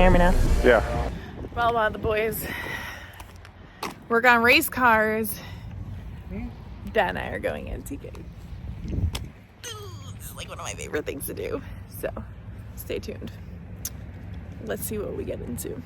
hear me now? Yeah. Well, while the boys work on race cars, Dad and I are going antiquing. It's like one of my favorite things to do. So stay tuned. Let's see what we get into.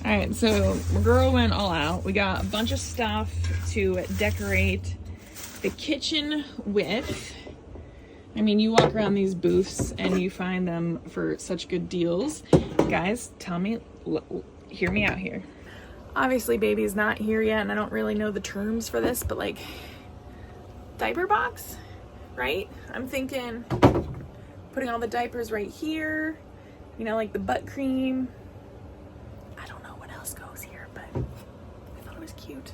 All right, so my girl went all out. We got a bunch of stuff to decorate the kitchen with. I mean, you walk around these booths and you find them for such good deals. Guys, tell me, hear me out here. Obviously, baby's not here yet, and I don't really know the terms for this, but like, diaper box, right? I'm thinking putting all the diapers right here, you know, like the butt cream. Goes here, but I thought it was cute.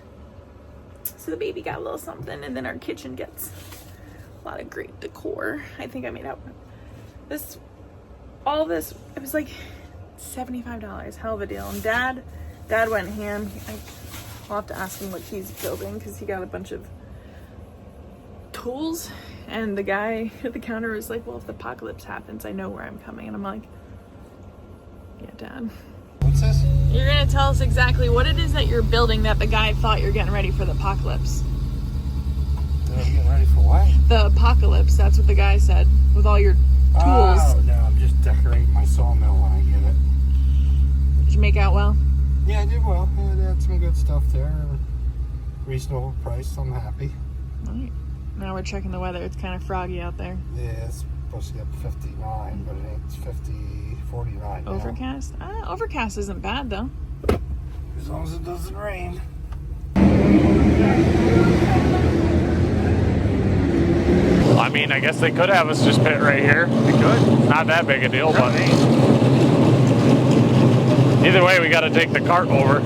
So the baby got a little something, and then our kitchen gets a lot of great decor. I think I made out this, all this, it was like $75, hell of a deal. And dad went ham. I'll have to ask him what he's building, because he got a bunch of tools, and the guy at the counter was like, well, if the apocalypse happens, I know where I'm coming. And I'm like, yeah, Dad. What's this? You're gonna tell us exactly what it is that you're building that the guy thought you're getting ready for the apocalypse. I'm getting ready for what? The apocalypse, that's what the guy said, with all your tools. Oh, no, I'm just decorating my sawmill when I get it. Did you make out well? Yeah, I did well. Yeah, they had some good stuff there. Reasonable price, I'm happy. All right. Now we're checking the weather. It's kind of froggy out there. Yeah, it's supposed to get 59, but it ain't 49 now. Overcast? Overcast isn't bad, though. As long as it doesn't rain. I mean, I guess they could have us just pit right here. They could. Not that big a deal, but either way, we got to take the cart over.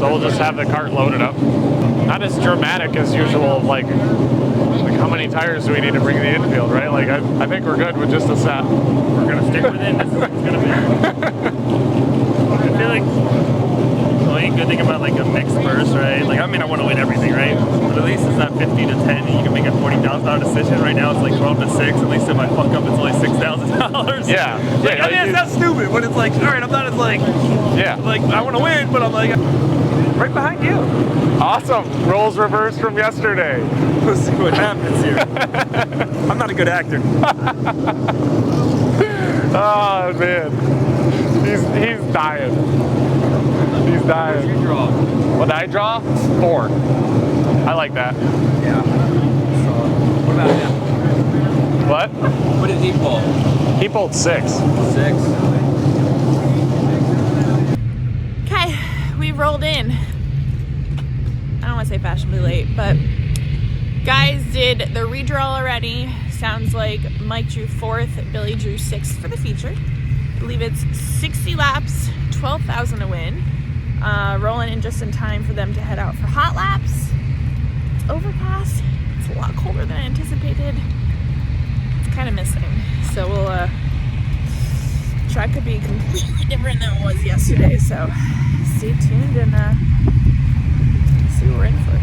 So we'll just have the cart loaded up. Not as dramatic as usual, like how many tires do we need to bring in the infield, right? Like, I think we're good with just a set. We're going to stick within. This is what it's going to be. I feel like the only good thing about like a mixed burst, right? Like, I mean, I want to win everything, right? But at least it's not 50 to 10 and you can make a $40,000 decision. Right now it's like 12 to 6. At least if I fuck up, it's only $6,000. Yeah. Like, I mean, it sounds stupid, but it's like, all right, I'm not as like, like, I want to win, but I'm like, right behind you. Awesome. Roles reversed from yesterday. We'll see what happens here. I'm not a good actor. Oh, man. He's dying. He's dying. What did you draw? What did I draw? 4. I like that. Yeah. So, what about him? What? What did he pull? He pulled 6. 6. Okay, we rolled in. I don't want to say fashionably late, but guys did the redraw already. Sounds like Mike drew 4th, Billy drew 6th for the feature. I believe it's 60 laps, 12,000 to win. Rolling in just in time for them to head out for hot laps. It's overcast. It's a lot colder than I anticipated. It's kind of missing. So we'll, track could be completely different than it was yesterday. So stay tuned and see what we're in for.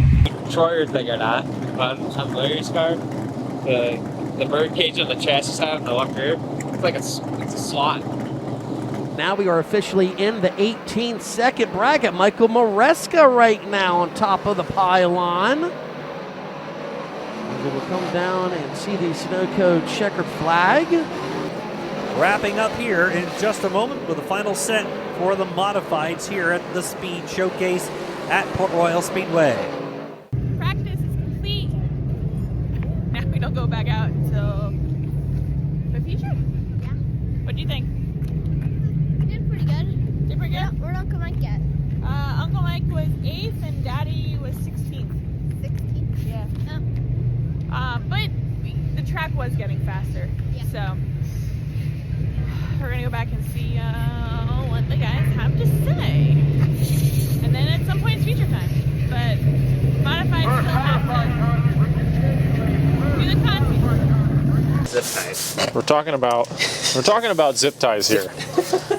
Shorter thing or not, on Larry's car, the bird cage on the chassis side on the left rear, it's like it's a slot. Now we are officially in the 18-second bracket. Michael Maresca right now on top of the pylon. We will come down and see the Sunoco checkered flag. Wrapping up here in just a moment with the final set for the modifieds here at the Speed Showcase at Port Royal Speedway. Practice is complete. Now we don't go back out until the feature. Yeah. What do you think? Did pretty good. Did pretty good? Where'd Uncle Mike get? Uncle Mike was 8th and Daddy was 16th. 16th. Yeah. Oh. But the track was getting faster. Yeah. So we're gonna go back and see what the guys have to say. And then at some point it's feature time. But modified still have to do the content. Zip ties. We're talking about zip ties here.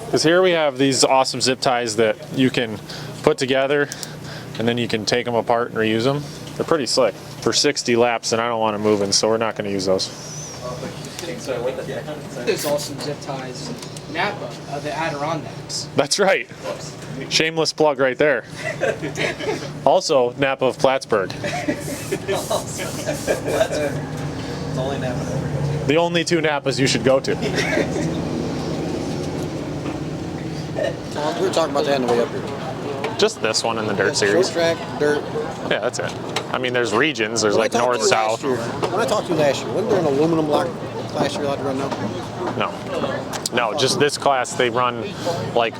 Because here we have these awesome zip ties that you can put together and then you can take them apart and reuse them. They're pretty slick. For 60 laps, and I don't want them moving, so we're not going to use those. There's also zip ties, Napa, the Adirondacks. That's right. Shameless plug right there. Also, Napa of Plattsburgh. The only 2 Napas you should go to. We were talking about that on the way up here. Just this one in the dirt series. Short track, dirt. Yeah, that's it. I mean, there's regions. There's like north, south. When I talked to you last year, wasn't there an aluminum block class you're allowed to run now? No, just this class, they run like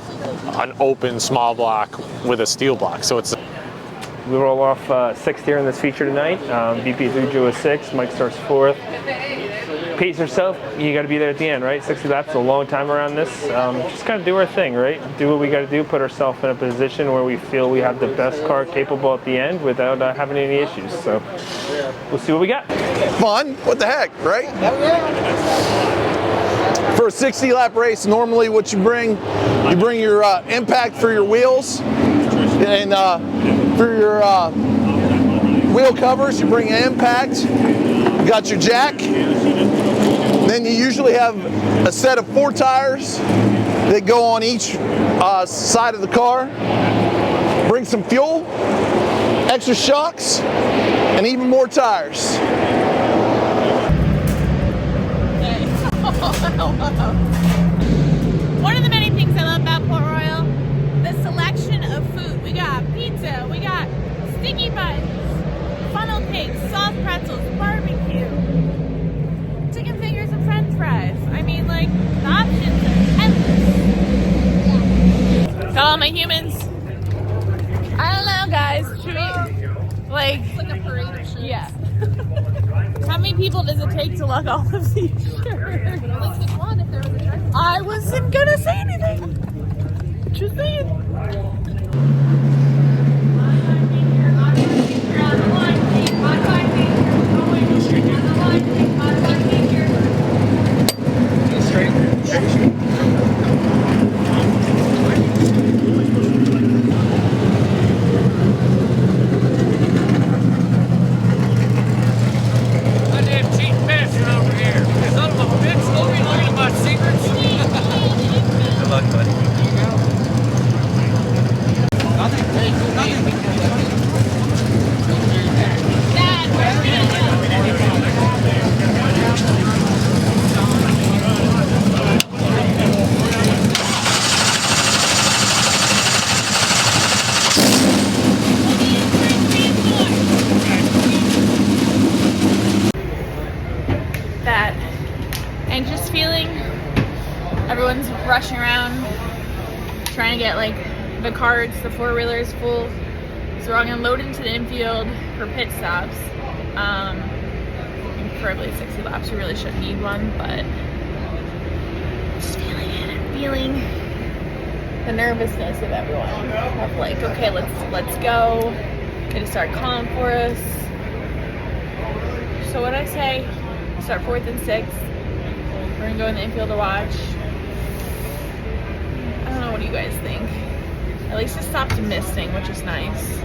an open small block with a steel block. So it's. We roll off 6th here in this feature tonight. VP Zujo is 6th, Mike starts 4th. Pace yourself, you got to be there at the end, right? 60 laps is a long time around this. Just kind of do our thing, right? Do what we got to do, put ourselves in a position where we feel we have the best car capable at the end without having any issues. So we'll see what we got. Fun, what the heck, right? For a 60 lap race, normally what you bring your impact for your wheels, and for your wheel covers, you bring an impact. You got your jack. Then you usually have a set of 4 tires that go on each side of the car. Bring some fuel, extra shocks, and even more tires. One of the many things I love about Port Royal, the selection of food. We got pizza, we got sticky buns, funnel cakes, soft pretzels, barbecue, chicken fingers and french fries. I mean, like, the options are endless. Got all my humans. I don't know, guys. Should we, like a parade of shirts. Yeah. How many people does it take to lug all of these shirts? Like, pick one if there was a driver. I wasn't gonna say anything. Just saying. That anxious feeling. Everyone's rushing around trying to get like the carts, the 4-wheelers full. So we're all gonna load into the infield for pit stops. Preferably 60 laps. We really shouldn't need one, but just feeling it. I'm feeling the nervousness of everyone. Of like, okay, let's go. Gonna start calling for us. So what I say? Start 4th and 6th. We're gonna go in the infield to watch. I don't know, what do you guys think? At least it stopped misting, which is nice.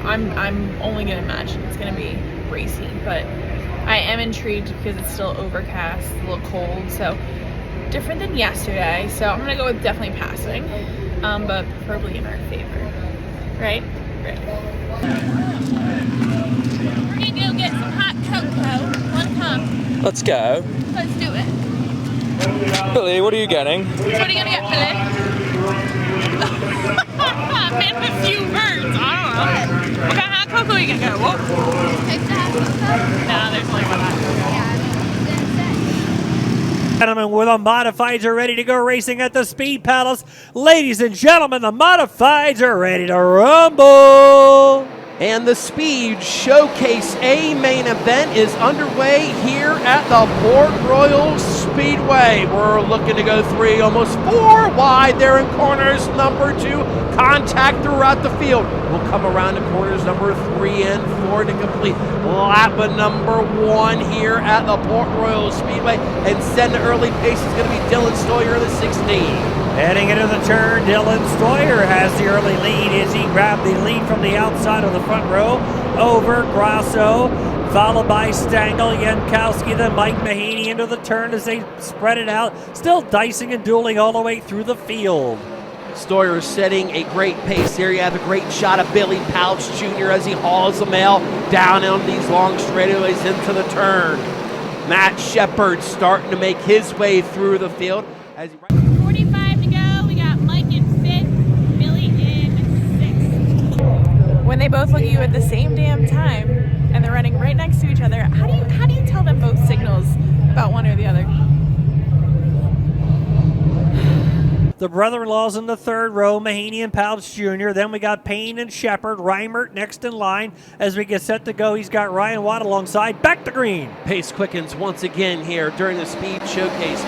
I'm only gonna imagine it's gonna be racy, but I am intrigued because it's still overcast, a little cold, so different than yesterday. So I'm gonna go with definitely passing, but preferably in our favor. Right? Right. We're gonna go get some hot cocoa. Wanna come? Let's go. Let's do it. Billy, what are you getting? What are you gonna get, Billy? Man, a few words. I don't know. What kind of hot cocoa are you gonna go? Whoa. Extra hot cocoa? No, there's only one hot cocoa. Gentlemen, where the Modifieds are ready to go racing at the Speed Palace. Ladies and gentlemen, the Modifieds are ready to rumble. And the Speed Showcase A main event is underway here at the Port Royal Speedway. Speedway. We're looking to go 3, almost 4 wide there in corners number 2. Contact throughout the field. We'll come around to corners number 3 and 4 to complete lap number 1 here at the Port Royal Speedway. And setting the early pace is going to be Dylan Stoyer, the 16. Heading into the turn, Dylan Stoyer has the early lead as he grabbed the lead from the outside of the front row over Grasso, followed by Stangl, Jankowski, then Mike Mahaney into the turn as they spread it out, still dicing and dueling all the way through the field. Stoyer setting a great pace here. You have a great shot of Billy Pauch Jr. as he hauls the mail down on these long straightaways into the turn. Matt Shepard starting to make his way through the field. As he 45 to go. We got Mike in 5th, Billy in 6th. When they both look at you at the same damn time and they're running right next to each other, how do you tell them both signals about one or the other? The brother-in-laws in the third row, Mahaney and Pauch Jr. Then we got Payne and Shepard. Reimert next in line as we get set to go. He's got Ryan Watt alongside. Back to green. Pace quickens once again here during the speed showcase.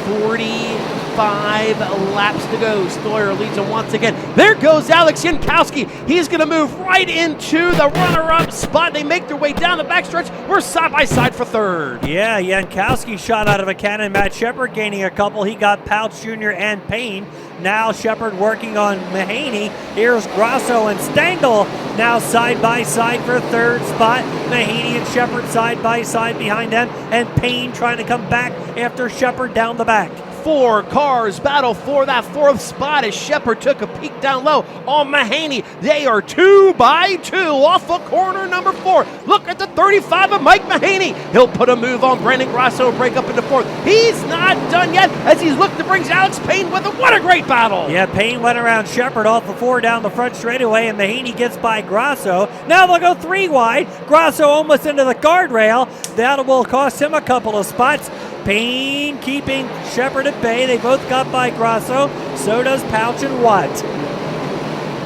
45 laps to go. Stoyer leads him once again. There goes Alex Jankowski. He's going to move right into the runner-up spot. They make their way down the backstretch. We're side by side for third. Yeah, Jankowski shot out of a cannon. Matt Shepard gaining a couple. He got Pauch Jr. and Payne. Now Shepard working on Mahaney. Here's Grasso and Stangl now side by side for third spot. Mahaney and Shepard side by side behind them, and Payne trying to come back after Shepard down the back. 4 cars battle for that 4th spot as Shepard took a peek down low on Mahaney. They are 2 by 2 off of corner number 4. Look at the 35 of Mike Mahaney. He'll put a move on Brandon Grasso and break up into 4th. He's not done yet as he's looking to bring Alex Payne with him. What a great battle. Yeah, Payne went around Shepard off the 4 down the front straightaway, and Mahaney gets by Grasso. Now they'll go 3 wide. Grasso almost into the guardrail. That will cost him a couple of spots. Payne keeping Shepard at bay. They both got by Grasso. So does Pauch and Watt.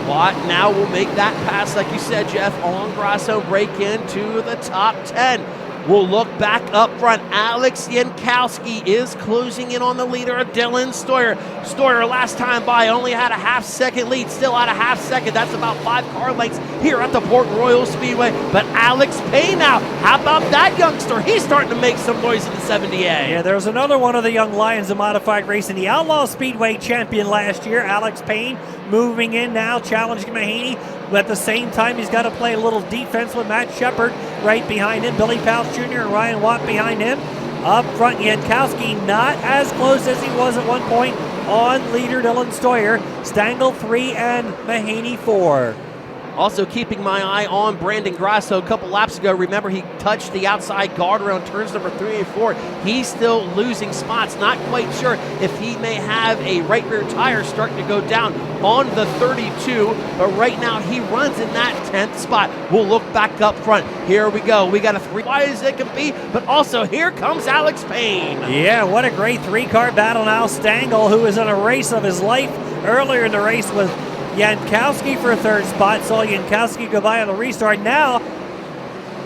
Watt now will make that pass, like you said, Jeff, on Grasso, break into the top 10. We'll look back up front. Alex Jankowski is closing in on the leader of Dylan Stoyer. Stoyer last time by only had a half-second lead, still at a half-second. That's about 5 car lengths here at the Port Royal Speedway. But Alex Payne now, how about that youngster? He's starting to make some noise in the 70A. Yeah, there's another one of the young lions of modified racing. The Outlaw Speedway champion last year, Alex Payne, moving in now, challenging Mahaney. But at the same time, he's got to play a little defense with Matt Shepard right behind him. Billy Pauch Jr. and Ryan Watt behind him. Up front, Jankowski not as close as he was at one point on leader Dylan Stoyer. Stangl 3 and Mahaney 4. Also keeping my eye on Brandon Grasso a couple laps ago. Remember, he touched the outside guardrail on turns number 3 and 4. He's still losing spots. Not quite sure if he may have a right rear tire starting to go down on the 32. But right now, he runs in that 10th spot. We'll look back up front. Here we go. We got a 3 wide as it can be. But also, here comes Alex Payne. Yeah, what a great 3-car battle now. Stangl, who is in a race of his life earlier in the race with Jankowski for a 3rd spot. Saw Jankowski go by on the restart. Now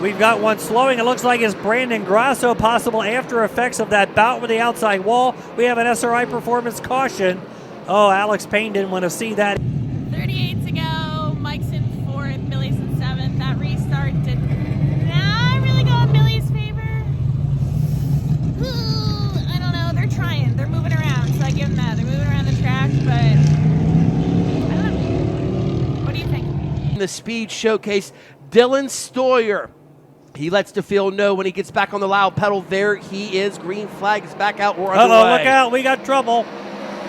we've got one slowing. It looks like it's Brandon Grasso. Possible after effects of that bout with the outside wall. We have an SRI performance caution. Oh, Alex Payne didn't want to see that. 38 to go. Mike's in 4th, Billy's in 7th. That restart did not really go in Billy's favor. Ooh, I don't know. They're trying. They're moving around, so I give them that. They're moving around the track, but the speed showcase, Dylan Stoyer. He lets the field know when he gets back on the loud pedal. There he is. Green flag is back out. We're underway. Uh-oh, look out. We got trouble.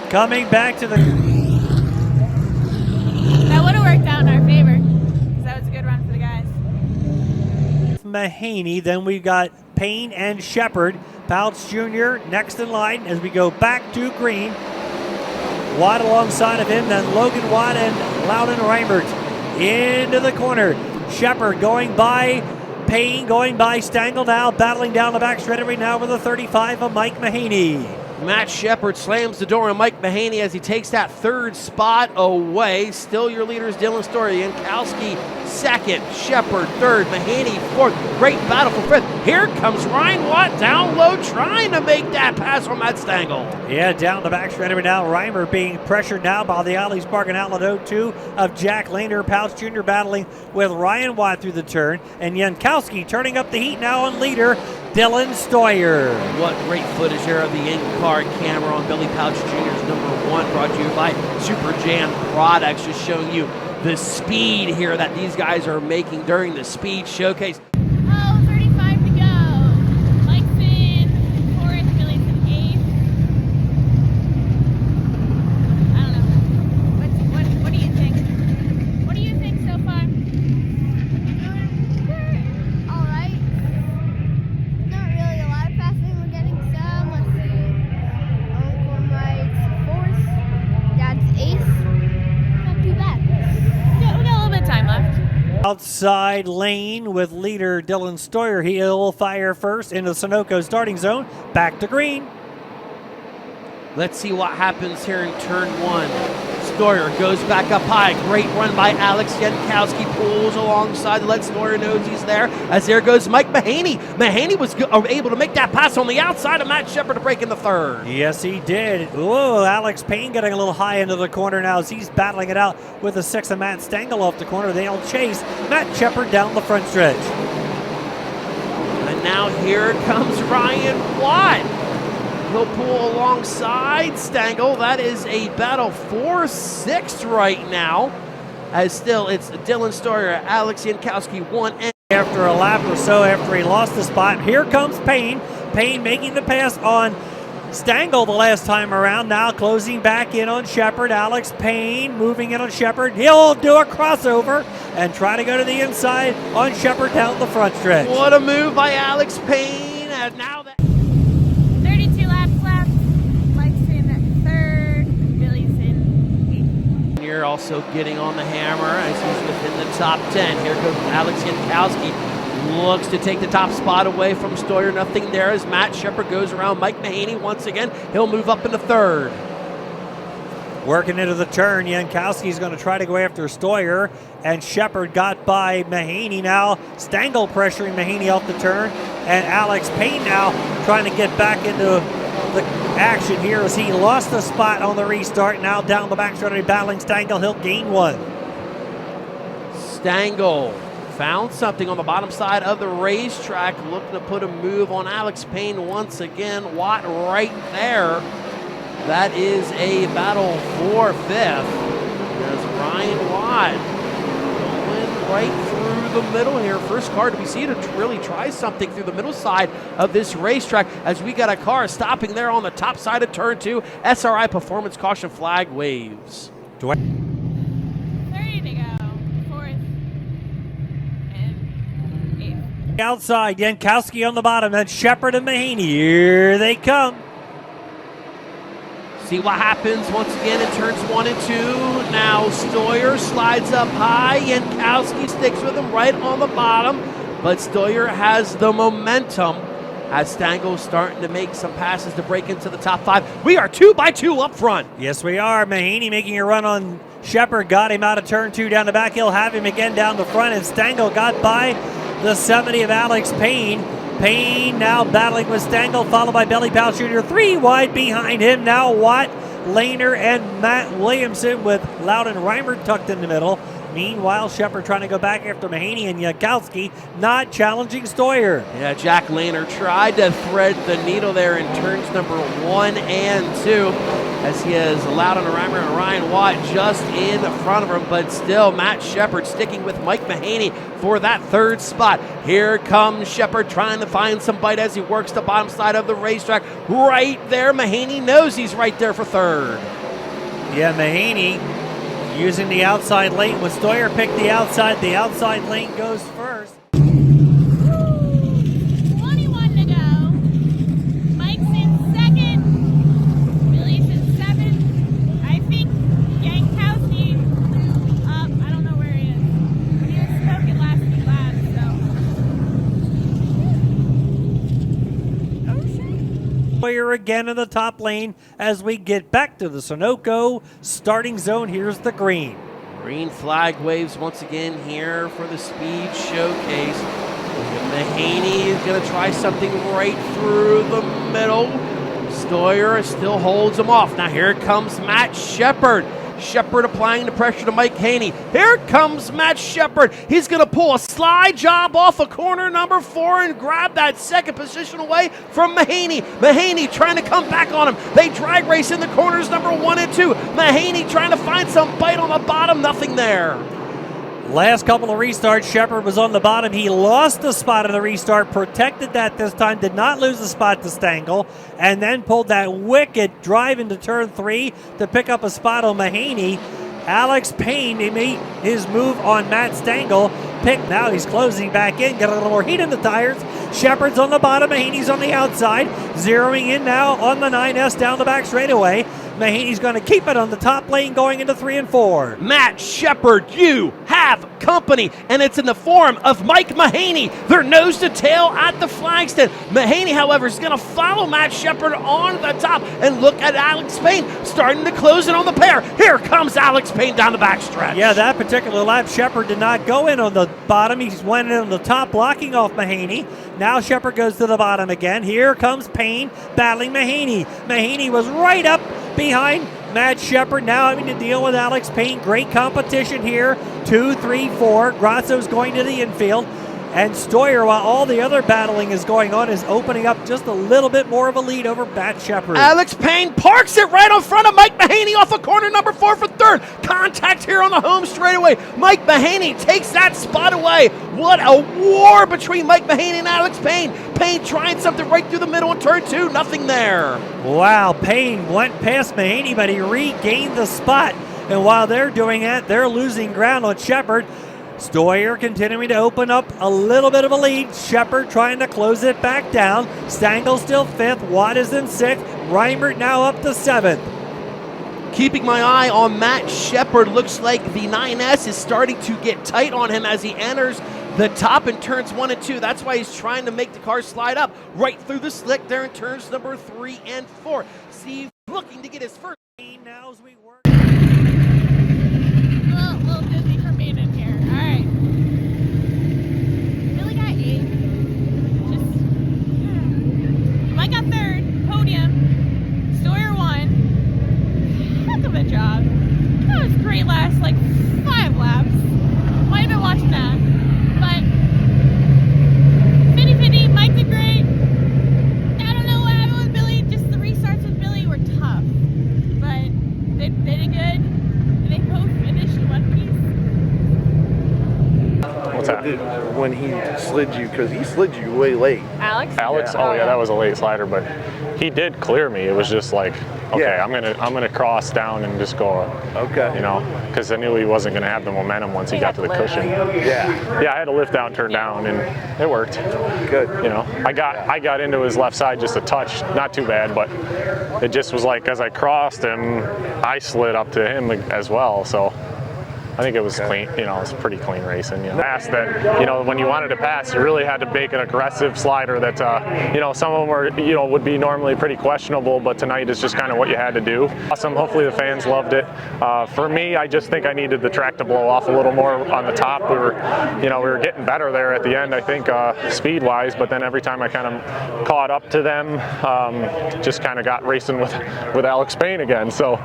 Coming back to the... That would have worked out in our favor, because that was a good run for the guys. Mahaney. Then we've got Payne and Shepard. Pauch Jr. next in line as we go back to green. Watt alongside of him. Then Logan Watt and Loudon Reimert into the corner. Shepard going by Payne, going by Stangl now, battling down the back straightaway now with a 35 of Mike Mahaney. Matt Shepard slams the door on Mike Mahaney as he takes that third spot away. Still your leaders, Dylan Story, Yankowski second, Shepard third, Mahaney fourth. Great battle for fifth. Here comes Ryan Watt down low trying to make that pass from Matt Stengel. Yeah, down the back stretch now. Reimer being pressured now by the Ollie's Park and Outlet 02 of Jack Lehner. Pauch Jr. battling with Ryan Watt through the turn. And Yankowski turning up the heat now on leader, Dylan Stoyer. What great footage there of the in-car camera on Billy Pauch Jr.'s #1, brought to you by Super Jam Products, just showing you the speed here that these guys are making during the speed showcase. Oh, 35 to go. Mike's in 4th, Billy's in 8th. I don't know. What do you think? What do you think so far? We're all right. Not really a lot of passing. We're getting some. Let's see. Uncle Mike's 4th. Dad's 8th. Not too bad. Yeah, we got a little bit of time left. Outside lane with leader Dylan Stoyer. He'll fire first into the Sunoco starting zone. Back to green. Let's see what happens here in turn 1. Stoyer goes back up high. Great run by Alex Yankowski. Pulls alongside to let Stoyer knows he's there. As there goes Mike Mahaney. Mahaney was able to make that pass on the outside of Matt Shepard to break in the third. Yes, he did. Whoa, Alex Payne getting a little high into the corner now as he's battling it out with the 6th of Matt Stengel off the corner. They'll chase Matt Shepard down the front stretch. And now here comes Ryan Watt. He'll pull alongside Stengel. That is a battle for 6th right now. As still, it's Dylan Stoyer, Alex Yankowski, 1 and after a lap or so after he lost the spot. Here comes Payne. Payne making the pass on Stengel the last time around. Now closing back in on Shepard. Alex Payne moving in on Shepard. He'll do a crossover and try to go to the inside on Shepard down the front stretch. What a move by Alex Payne. And now that 32 laps left. Mike's in 3rd. Billy's in 8th. You're also getting on the hammer as he's within the top 10. Here goes Alex Yankowski. Looks to take the top spot away from Stoyer. Nothing there as Matt Shepard goes around Mike Mahaney once again. He'll move up into 3rd. Working into the turn, Yankowski's going to try to go after Stoyer, and Shepard got by Mahaney now. Stengel pressuring Mahaney off the turn, and Alex Payne now trying to get back into the action here as he lost the spot on the restart. Now down the backstretch battling Stengel. He'll gain 1. Stengel found something on the bottom side of the racetrack, looking to put a move on Alex Payne once again. Watt right there. That is a battle for 5th. There's Ryan Watt going right through the middle here. First car to be seen to really try something through the middle side of this racetrack as we got a car stopping there on the top side of turn 2. SRI Performance caution flag waves. 30 to go. 4th and 8th. Outside, Yankowski on the bottom, then Shepard and Mahaney. Here they come. See what happens once again in turns 1 and 2. Now Stoyer slides up high. Yankowski sticks with him right on the bottom. But Stoyer has the momentum as Stengel's starting to make some passes to break into the top 5. We are 2 by 2 up front. Yes, we are. Mahaney making a run on Shepard. Got him out of turn 2 down the back. He'll have him again down the front. And Stengel got by the 70 of Alex Payne. Payne now battling with Stengel, followed by Billy Pauch Jr. 3 wide behind him. Now Watt, Lehner, and Matt Williamson with Loudon Reimer tucked in the middle. Meanwhile, Shepard trying to go back after Mahaney and Yankowski, not challenging Stoyer. Yeah, Jack Lehner tried to thread the needle there in turns number 1 and 2 as he has Loudon Reimer and Ryan Watt just in front of him, but still Matt Shepard sticking with Mike Mahaney for that 3rd spot. Here comes Shepard trying to find some bite as he works the bottom side of the racetrack. Right there, Mahaney knows he's right there for 3rd. Yeah, Mahaney using the outside lane. When Stoyer picked the outside lane goes first. 21 to go. Mike's in 2nd. Billy's in 7th. I think Yankowski flew up. I don't know where he is. But he was smoking last few laps, so. Oh, shit. Sawyer again in the top lane as we get back to the Sunoco starting zone. Here's the green. Green flag waves once again here for the Speed Showcase. Mahaney is going to try something right through the middle. Sawyer still holds him off. Now here comes Matt Shepard. Shepard applying the pressure to Mike Haney. Here comes Matt Shepard. He's going to pull a slide job off of corner number 4 and grab that second position away from Mahaney. Mahaney trying to come back on him. They drag race in the corners number 1 and 2. Mahaney trying to find some bite on the bottom. Nothing there. Last couple of restarts, Shepard was on the bottom. He lost the spot in the restart, protected that this time, did not lose the spot to Stengel, and then pulled that wicked drive into turn 3 to pick up a spot on Mahaney. Alex Payne, he made his move on Matt Stengel. Now he's closing back in, get a little more heat in the tires. Shepard's on the bottom, Mahaney's on the outside. Zeroing in now on the 9S down the back straightaway. Mahaney's going to keep it on the top lane going into 3 and 4. Matt Shepard, you have company, and it's in the form of Mike Mahaney. They're nose to tail at the flagstand. Mahaney, however, is going to follow Matt Shepard on the top, and look at Alex Payne starting to close in on the pair. Here comes Alex Payne down the backstretch. Yeah, that particular lap, Shepard did not go in on the bottom. He went in on the top, blocking off Mahaney. Now Shepard goes to the bottom again. Here comes Payne battling Mahaney. Mahaney was right up behind Matt Shepard, now having to deal with Alex Payne. Great competition here. 2, 3, 4. Grasso's going to the infield. And Sawyer, while all the other battling is going on, is opening up just a little bit more of a lead over Matt Shepard. Alex Payne parks it right in front of Mike Mahaney off of corner number 4 for third. Contact here on the home straightaway. Mike Mahaney takes that spot away. What a war between Mike Mahaney and Alex Payne. Payne trying something right through the middle in turn 2. Nothing there. Wow, Payne went past Mahaney, but he regained the spot. And while they're doing that, they're losing ground on Shepard. Sawyer continuing to open up a little bit of a lead. Shepard trying to close it back down. Stengel still 5th. Watt is in 6th. Reimert now up to 7th. Keeping my eye on Matt Shepard. Looks like the 9S is starting to get tight on him as he enters the top in turns 1 and 2. That's why he's trying to make the car slide up right through the slick there in turns number 3 and 4. Steve looking to get his first. Now as we work. A little dizzy for being in here. All right. Really got 8. Mike got 3rd. Podium. Sawyer 1. Heck of a job. That was great last 5 laps. Might have been watching that. But 50-50. Mike did great. I don't know what happened with Billy. Just the restarts with Billy were tough. But they did good. They both finished in one piece. What's that? When he slid you, because he slid you way late. Alex? Alex? Oh yeah, that was a late slider, but he did clear me. It was just like, okay, Yeah. I'm gonna cross down and just go. Okay. You know, because I knew he wasn't gonna have the momentum once he got to the cushion. Yeah. Yeah, I had to lift down, turn down, and it worked. Good. You know, I got into his left side just a touch, not too bad, but it just was like as I crossed him, I slid up to him as well. So I think it was clean, you know, it's pretty clean racing. You know, fast that, you know, when you wanted to pass, you really had to make an aggressive slider that, you know, some of them were, you know, would be normally pretty questionable, but tonight is just kind of what you had to do. Awesome. Hopefully the fans loved it. For me, I just think I needed the track to blow off a little more on the top. We were getting better there at the end, I think, speed-wise, but then every time I kind of caught up to them, just kind of got racing with Alex Payne again. So,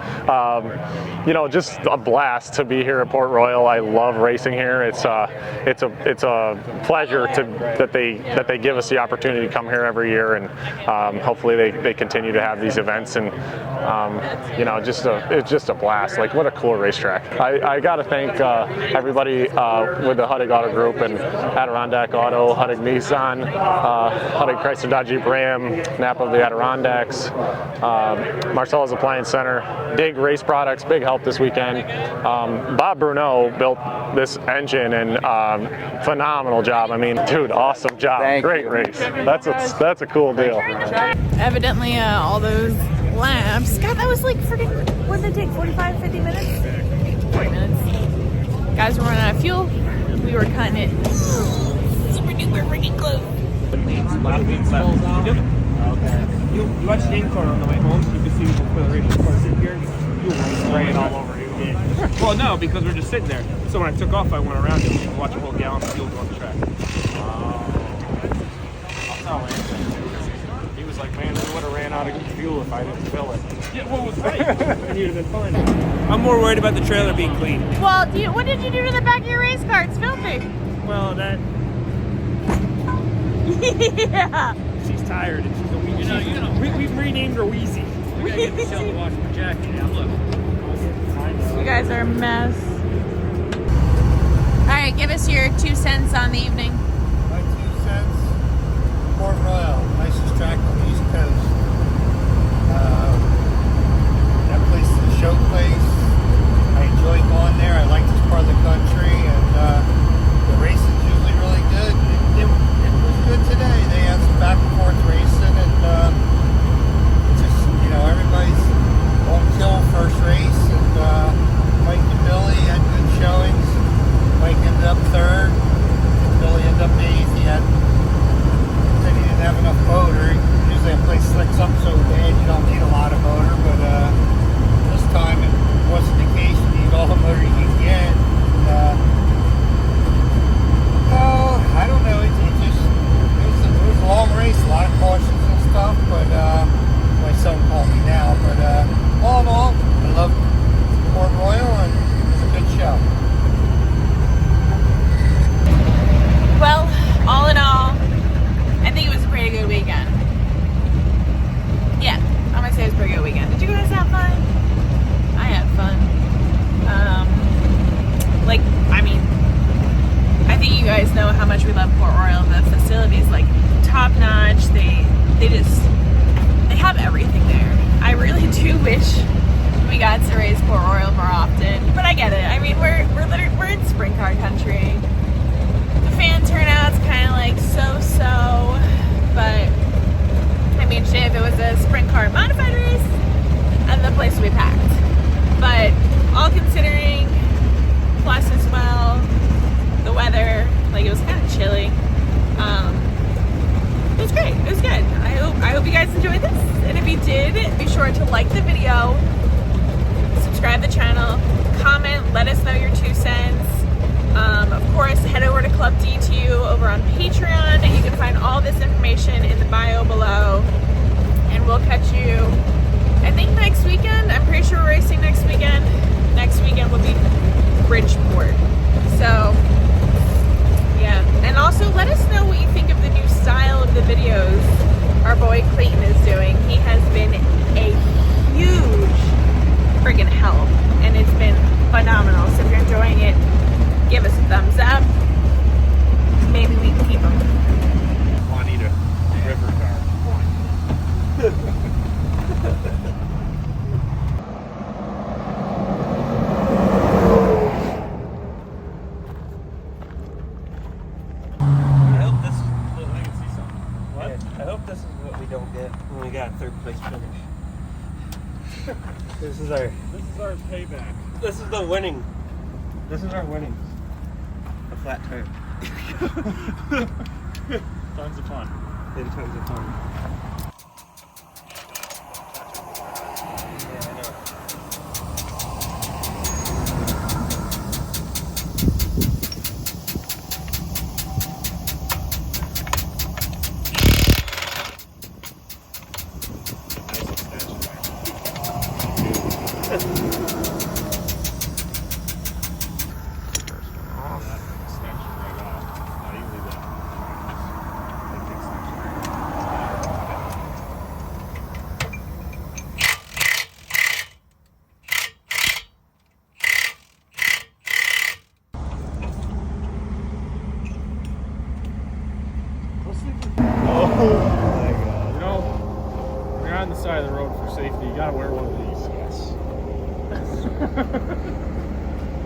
you know, just a blast to be here at Port Royal. I love racing here. It's a pleasure that they give us the opportunity to come here every year, and hopefully they continue to have these events. And you know, it's just a blast. Like, what a cool racetrack. I got to thank everybody with the Huddig Auto Group and Adirondack Auto, Huddig Nissan, Huddig Chrysler Dodge Jeep Ram, Napa of the Adirondacks, Marcella's Appliance Center, Dig Race Products, big help this weekend. Bob Bruno built this engine, and phenomenal job. I mean, dude, awesome job. Great race. That's a cool deal. Evidently, all those laps. God, that was like freaking, what did it take, 45, 50 minutes? 40 minutes. Guys were running out of fuel. We were cutting it super duper freaking close. Okay. You watch Yancorn on the way home, so you can see the racing cars in here. You were spraying all over you. Yeah. Well, no, because we're just sitting there. So when I took off, I went around it. You can watch a whole gallon of fuel go on the track. I'll tell Anthony. He was like, man, we would have ran out of fuel if I didn't fill it. Yeah, well, it was right. And you'd have been fine. I'm more worried about the trailer being clean. Well, what did you do to the back of your race car? It's filthy. Well, that... Yeah. She's tired and she's a wheezy. We've renamed her Wheezy. We gotta get Michelle to wash my jacket now. Look. You guys are a mess. Alright, give us your 2 cents on the evening. My 2 cents, Port Royal, nicest track on the East Coast. That place is a show place. I enjoy going there. I like this part of the country, and the race is usually really good. It was good today. They had some back and forth racing, and just, you know, everybody's on kill first race, and Mike and Billy had good showings. Mike ended up third, and Billy ended up eighth. He said he didn't have enough motor. Usually a place slicks up so bad you don't need a lot of motor, but this time it wasn't the case. You need all the motor you can get. I don't know. It was a long race, a lot of cautions and stuff, but my son called me now. But all in all, I love Port Royal, and it was a good show. Well, all in all, I think it was a pretty good weekend. Yeah, I'm gonna say it was a pretty good weekend. Did you guys have fun? I had fun. I think you guys know how much we love Port Royal. The facility's like top notch. They have everything there. I really do wish we got to race Port Royal more often, but I get it. I mean, we're in sprint car country. The fan turnout's kind of like so, but I mean, shit, if it was a sprint car modified race, and the place would be packed. But all considering, plus as well, the weather, like it was kind of chilly. It was great. It was good. I hope you guys enjoyed this. And if you did, be sure to like the video, subscribe to the channel, comment, let us know your 2 cents. Of course, head over to Club DTU over on Patreon, and you can find all this information in the bio below. And we'll catch you, I think, next weekend. I'm pretty sure we're racing next weekend. Next weekend will be Bridgeport. So, yeah. And also, let us know what you think of the new style of the videos our boy Clayton is doing. He has been a huge friggin' help, and it's been phenomenal. So if you're enjoying it, give us a thumbs up. Maybe we can keep them. Juanita, river car. Place finish. This is our payback. This is the winning. This is our winning. A flat tire. Tons of fun. And tons of fun. On the side of the road for safety, you gotta wear one of these.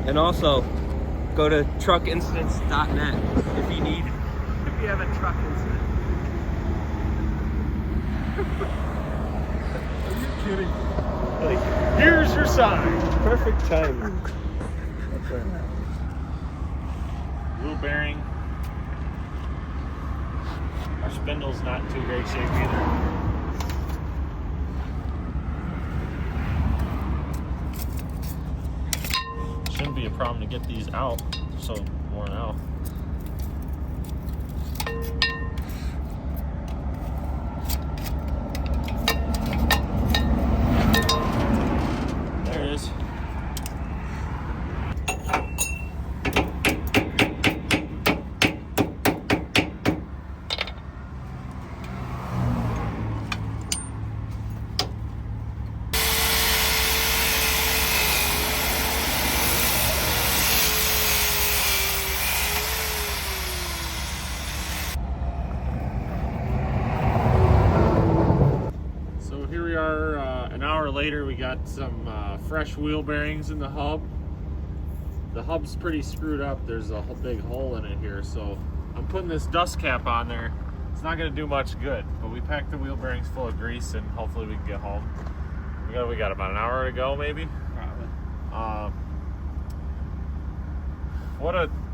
And also, go to truckincidents.net if you need, if you have a truck incident. Are you kidding? Like, here's your sign. Perfect timing. That's right. Wheel bearing. Our spindle's not in too great shape either. Shouldn't be a problem to get these out. They're so worn out. There it is. An hour later, we got some fresh wheel bearings in the hub. The hub's pretty screwed up. There's a big hole in it here, so I'm putting this dust cap on there. It's not going to do much good, but we packed the wheel bearings full of grease, and hopefully we can get home. We got about an hour to go, maybe. Probably.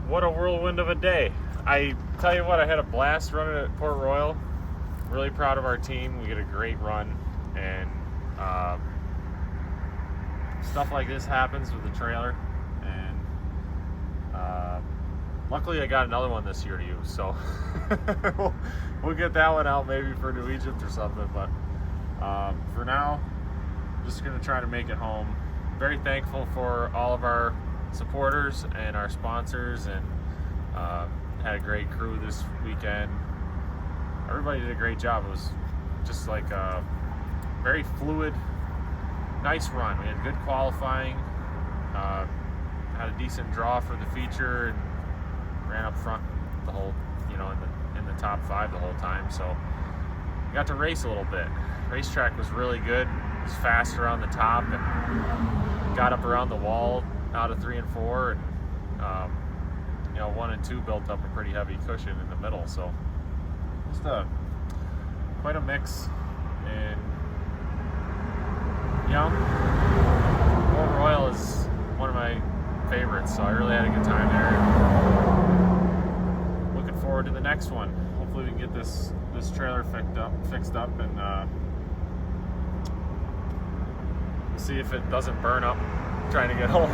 What a whirlwind of a day! I tell you what, I had a blast running at Port Royal. Really proud of our team. We get a great run. And stuff like this happens with the trailer, and luckily I got another one this year to use, so we'll get that one out maybe for New Egypt or something, but for now, just gonna try to make it home. Very thankful for all of our supporters and our sponsors, and had a great crew this weekend. Everybody did a great job. It was just like very fluid, nice run. We had good qualifying, had a decent draw for the feature, and ran up front the whole, in the top 5 the whole time. So we got to race a little bit. Racetrack was really good. It was fast around the top and got up around the wall out of 3 and 4, and 1 and 2 built up a pretty heavy cushion in the middle. So just quite a mix. And Port Royal is one of my favorites, so I really had a good time there. Looking forward to the next one. Hopefully we can get this trailer fixed up, and see if it doesn't burn up trying to get home.